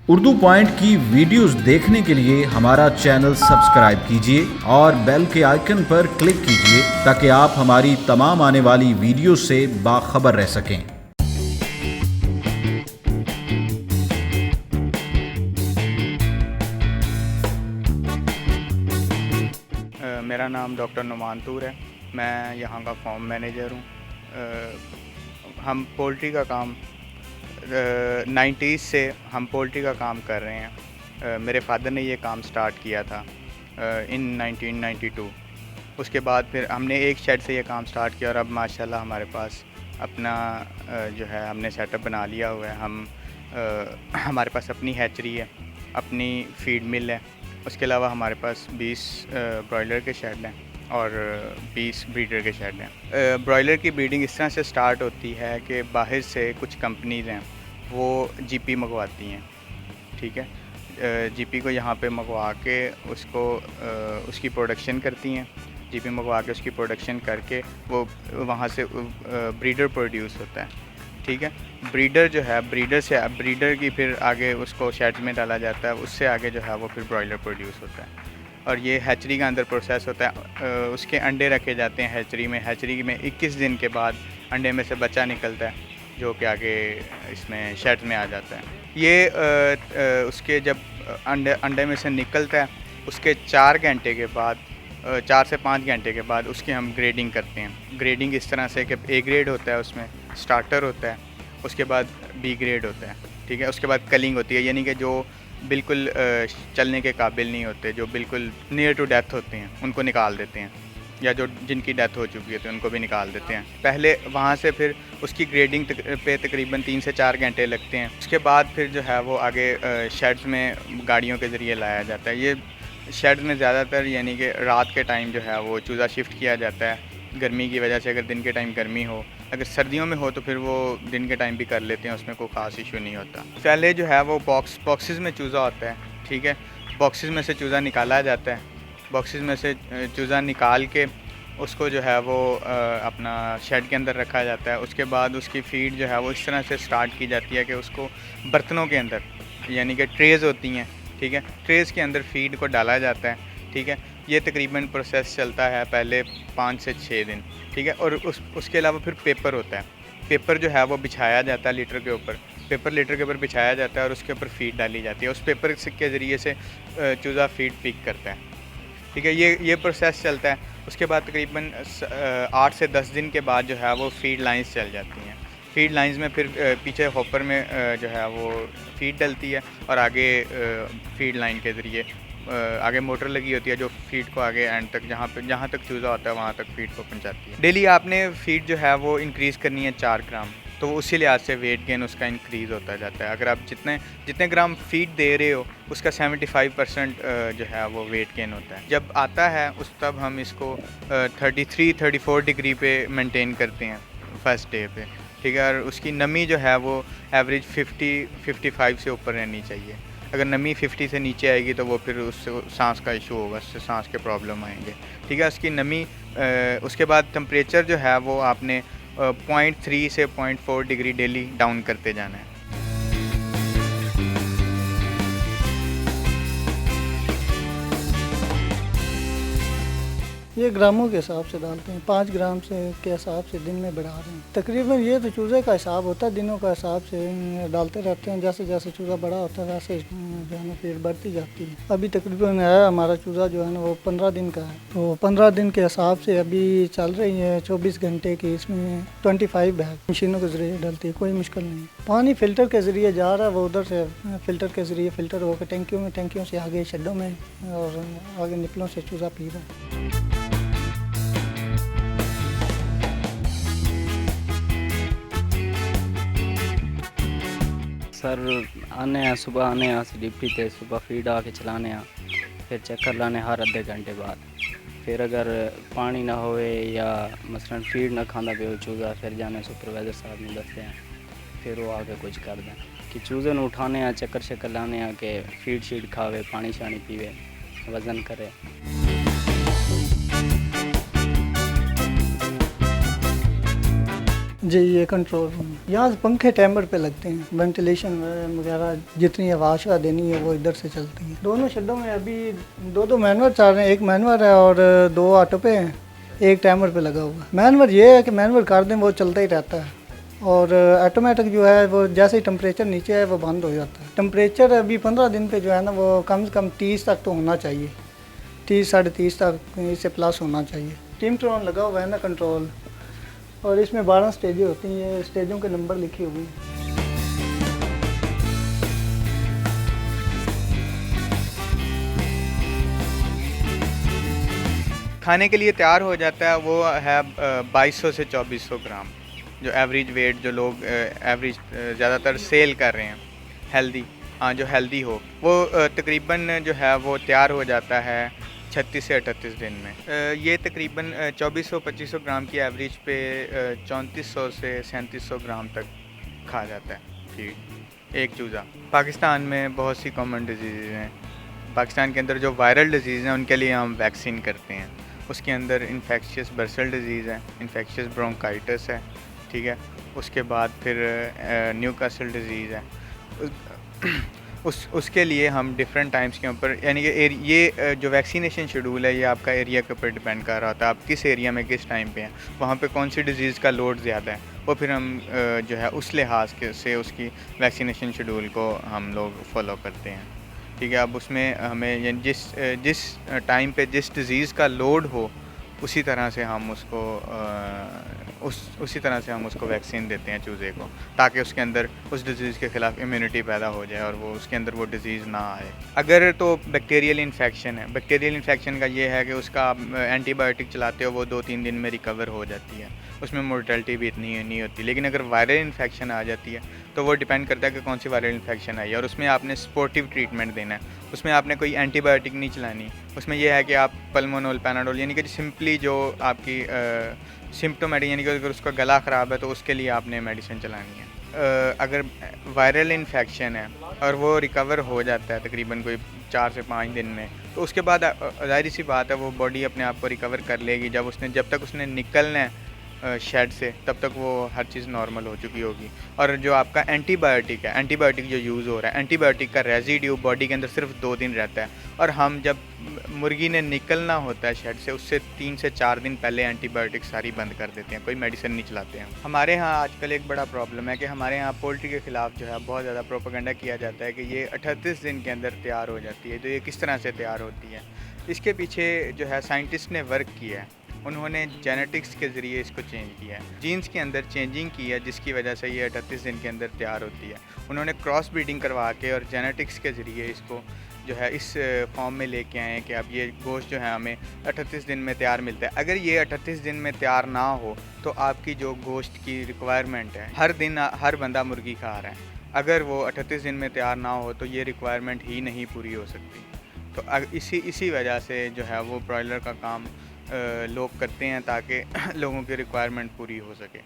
Urdu point की videos देखने के लिए हमारा चैनल सब्सक्राइब कीजिए और बेल के आइकन पर क्लिक कीजिए ताकि आप हमारी तमाम आने वाली वीडियो से बाखबर रह सकें। मेरा नाम डॉक्टर नुमान तूर है। मैं यहाँ का फार्म मैनेजर हूँ। हम पोल्ट्री का काम 90s से हम पोल्ट्री का काम कर रहे हैं। मेरे फादर ने ये काम स्टार्ट किया था इन 1992। उसके बाद फिर हमने एक शेड से ये काम स्टार्ट किया और अब माशाल्लाह हमारे पास अपना जो है हमने सेटअप बना लिया हुआ है। हमारे पास अपनी हैचरी है, अपनी फीड मिल है। उसके अलावा हमारे पास 20 ब्रॉयलर के शेड हैं और 20 ब्रीडर के शेड हैं। ब्रॉयलर की ब्रीडिंग इस तरह से स्टार्ट होती है कि बाहर से कुछ कंपनीज़ हैं वो जीपी मंगवाती हैं, ठीक है। जीपी को यहाँ पे मंगवा के उसको उसकी प्रोडक्शन करती हैं। जीपी मंगवा के उसकी प्रोडक्शन करके वो वहाँ से ब्रीडर प्रोड्यूस होता है, ठीक है। ब्रीडर जो है ब्रीडर की फिर आगे उसको शेड्स में डाला जाता है। उससे आगे जो है वो फिर ब्रॉयलर प्रोड्यूस होता है और ये हैचरी का अंदर प्रोसेस होता है। उसके अंडे रखे जाते हैं हैचरी में। हैचरी में 21 दिन के बाद अंडे में से बच्चा निकलता है जो कि आगे इसमें शेड्स में आ जाता है। ये उसके जब अंडे में से निकलता है उसके 4 घंटे के बाद 4 से 5 घंटे के बाद उसकी हम ग्रेडिंग करते हैं। ग्रेडिंग इस तरह से कि ए ग्रेड होता है, उसमें स्टार्टर होता है, उसके बाद बी ग्रेड होता है, ठीक है। उसके बाद कलिंग होती है, यानी कि जो बिल्कुल चलने के काबिल नहीं होते, जो बिल्कुल नियर टू डेथ होते हैं उनको निकाल देते हैं, या जो जिनकी डेथ हो चुकी है तो उनको भी निकाल देते हैं। पहले वहाँ से फिर उसकी ग्रेडिंग पे तकरीबन 3 से 4 घंटे लगते हैं। उसके बाद फिर जो है वो आगे शेड्स में गाड़ियों के ज़रिए लाया जाता है। ये शेड्स में ज़्यादातर यानी कि रात के टाइम जो है वो चूज़ा शिफ्ट किया जाता है गर्मी की वजह से। अगर दिन के टाइम गर्मी हो, अगर सर्दियों में हो तो फिर वो दिन के टाइम भी कर लेते हैं, उसमें कोई ख़ास इशू नहीं होता। पहले जो है वो बॉक्सेस में चूज़ा होता है, ठीक है। बॉक्सेस में से चूज़ा निकाला जाता है। बॉक्सेस में से चूज़ा निकाल के उसको जो है वो अपना शेड के अंदर रखा जाता है। उसके बाद उसकी फ़ीड जो है वो इस तरह से स्टार्ट की जाती है कि उसको बर्तनों के अंदर, यानी कि ट्रेज़ होती हैं, ठीक है, ट्रेज़ के अंदर फ़ीड को डाला जाता है, ठीक है। ये तकरीबन प्रोसेस चलता है पहले 5 से 6 दिन, ठीक है। और उसके अलावा फिर पेपर होता है। पेपर जो है वो बिछाया जाता है लीटर के ऊपर। पेपर लीटर के ऊपर बिछाया जाता है और उसके ऊपर फ़ीड डाली जाती है। उस पेपर के ज़रिए से चूज़ा फ़ीड पिक करता है, ठीक है। ये प्रोसेस चलता है। उसके बाद तकरीबन 8 से 10 दिन के बाद जो है वो फ़ीड लाइंस चल जाती हैं। फ़ीड लाइंस में फिर पीछे हॉपर में जो है वो फ़ीड डलती है और आगे फ़ीड लाइन के ज़रिए आगे मोटर लगी होती है जो फ़ीड को आगे एंड तक जहाँ तक चूज़ा होता है वहाँ तक फ़ीड को पहुँचाती है। डेली आपने फ़ीड जो है वो इंक्रीज़ करनी है 4 ग्राम, तो उसी लिहाज से वेट गेन उसका इंक्रीज़ होता जाता है। अगर आप जितने ग्राम फ़ीड दे रहे हो उसका 75% जो है वो वेट गेन होता है। जब आता है तब हम इसको 33-34 डिग्री पे मेंटेन करते हैं फर्स्ट डे पे, ठीक है। और उसकी नमी जो है वो एवरेज 50-55 से ऊपर रहनी चाहिए। अगर नमी 50 से नीचे आएगी तो वो फिर उससे सांस का इशू होगा, उससे सांस के प्रॉब्लम आएंगे, ठीक है। उसकी नमी उसके बाद टेम्परेचर जो है वो आपने 0.3 से 0.4 डिग्री डेली डाउन करते जाना है। ये ग्रामों के हिसाब से डालते हैं, 5 ग्राम से के हिसाब से दिन में बढ़ा रहे हैं। तकरीबन ये तो चूज़े का हिसाब होता है, दिनों का हिसाब से डालते रहते हैं। जैसे जैसे चूज़ा बड़ा होता है वैसे जो है ना फीड बढ़ती जाती है। अभी तकरीबन है हमारा चूज़ा जो है ना वो 15 दिन का है, तो 15 दिन के हिसाब से अभी चल रही है 24 घंटे की। इसमें 25 बैग मशीनों के ज़रिए डलती है, कोई मुश्किल नहीं। पानी फ़िल्टर के ज़रिए जा रहा है, वो उधर से फ़िल्टर के ज़रिए फ़िल्टर होकर टैंकियों से आगे शेडों में और आगे निपलों से चूज़ा पी रहा है। सर आने हैं, सुबह आने हैं अस डिप्टी ते सुबह फीड आके चलाने हैं, फिर चक्कर लाने हर आधे घंटे बाद। फिर अगर पानी ना होए या मसलन फीड ना खाना पे हो चूज़ा, फिर जाने सुपरवाइज़र साहब ने दसते हैं, फिर वो आके कुछ कर दें कि चूज़े न उठाने हैं, चक्कर शक्कर लाने हैं कि फीड शीड खावे, पानी शानी पीवे, वज़न करे। जी ये कंट्रोल रूम यहाँ से पंखे टाइमर पे लगते हैं, वेंटिलेशन वगैरह जितनी आवाज़ का देनी है वो इधर से चलती है। दोनों शेडों में अभी दो मैनुअल चल रहे हैं, एक मैनुअल है और 2 ऑटो पे हैं, एक टाइमर पे लगा हुआ है। मैनुअल ये है कि मैनुअल कर दें वो चलता ही रहता है, और ऑटोमेटिक जो है वो जैसे ही टेम्परेचर नीचे है वो बंद हो जाता है। टेम्परेचर अभी 15 दिन पे जो है ना वो कम से कम 30 तक तो होना चाहिए, 30 साढ़े 30 तक इससे प्लस होना चाहिए। टिमट्रॉन लगा हुआ है ना कंट्रोल, और इसमें 12 स्टेजें होती हैं, स्टेजों के नंबर लिखे हुए हैं। खाने के लिए तैयार हो जाता है वो है 2200 से 2400 ग्राम, जो एवरेज वेट जो लोग एवरेज ज़्यादातर सेल कर रहे हैं हेल्दी, हाँ जो हेल्दी हो वो तकरीबन जो है वो तैयार हो जाता है 36 से 38 दिन में। ये तकरीबन 2400-2500 ग्राम की एवरेज पे 3400 से 3700 ग्राम तक खा जाता है फीड एक चूज़ा। पाकिस्तान में बहुत सी कॉमन डिजीज़ हैं, पाकिस्तान के अंदर जो वायरल डिजीज़ हैं उनके लिए हम वैक्सीन करते हैं। उसके अंदर इन्फेक्शियस बर्सल डिजीज़ है, इन्फेक्शियस ब्रोंकाइटिस है, ठीक है। उसके बाद फिर न्यूकासल डिजीज़ है। उसके लिए हम डिफरेंट टाइम्स के ऊपर, यानी कि ये जो वैक्सीनेशन शेड्यूल है ये आपका एरिया के ऊपर डिपेंड कर रहा होता है, आप किस एरिया में किस टाइम पे हैं, वहाँ पे कौन सी डिज़ीज़ का लोड ज़्यादा है, वो फिर हम जो है उस लिहाज से उसकी वैक्सीनेशन शेड्यूल को हम लोग फॉलो करते हैं, ठीक है। अब उसमें हमें यानी जिस टाइम पे जिस डिज़ीज़ का लोड हो उसी तरह से हम उसको उसी तरह से हम उसको वैक्सीन देते हैं चूज़े को, ताकि उसके अंदर उस डिज़ीज़ के ख़िलाफ़ इम्यूनिटी पैदा हो जाए और वो उसके अंदर वो डिज़ीज़ ना आए। अगर तो बैक्टीरियल इन्फेक्शन है, बैक्टीरियल इन्फेक्शन का ये है कि उसका आप एंटीबायोटिक चलाते हो वो 2-3 दिन में रिकवर हो जाती है, उसमें मोर्टेलिटी भी इतनी नहीं होती। लेकिन अगर वायरल इन्फेक्शन आ जाती है तो वो डिपेंड करता है कि कौन सी वायरल इन्फेक्शन आई है, और उसमें आपने स्पोर्टिव ट्रीटमेंट देना है, उसमें आपने कोई एंटीबायोटिक नहीं चलानी। उसमें यह है कि आप पल्मोनोल, पैनाडोल, यानी कि सिंपली जो आपकी सिम्प्टोमेटिक, यानी कि अगर उसका गला ख़राब है तो उसके लिए आपने मेडिसिन चलानी है। अगर वायरल इन्फेक्शन है और वो रिकवर हो जाता है तकरीबन कोई 4 से 5 दिन में, तो उसके बाद ज़ाहिर सी बात है वो बॉडी अपने आप को रिकवर कर लेगी। जब तक उसने निकलना है शेड से तब तक वो हर चीज़ नॉर्मल हो चुकी होगी। और जो आपका एंटीबायोटिक है, एंटीबायोटिक जो यूज़ हो रहा है, एंटीबायोटिक का रेजिड्यू बॉडी के अंदर सिर्फ 2 दिन रहता है, और हम जब मुर्गी ने निकलना होता है शेड से उससे 3 से 4 दिन पहले एंटीबायोटिक सारी बंद कर देते हैं, कोई मेडिसिन नहीं चलाते हैं। हमारे यहाँ आजकल एक बड़ा प्रॉब्लम है कि हमारे यहाँ पोल्ट्री के ख़िलाफ़ जो है बहुत ज़्यादा प्रोपेगेंडा किया जाता है कि ये 38 दिन के अंदर तैयार हो जाती है। तो ये किस तरह से तैयार होती है, इसके पीछे जो है साइंटिस्ट ने वर्क किया है, उन्होंने जेनेटिक्स के ज़रिए इसको चेंज किया है, जीन्स के अंदर चेंजिंग की है, जिसकी वजह से ये 38 दिन के अंदर तैयार होती है। उन्होंने क्रॉस ब्रीडिंग करवा के और जेनेटिक्स के ज़रिए इसको जो है इस फॉर्म में लेके आए हैं कि अब ये गोश्त जो है हमें 38 दिन में तैयार मिलता है। अगर ये 38 दिन में तैयार ना हो तो आपकी जो गोश्त की रिक्वायरमेंट है, हर दिन हर बंदा मुर्गी खा रहा है, अगर वो 38 दिन में तैयार ना हो तो ये रिक्वायरमेंट ही नहीं पूरी हो सकती। तो इसी वजह से जो है वो ब्रॉयलर का काम लोग करते हैं ताकि लोगों की रिक्वायरमेंट पूरी हो सके।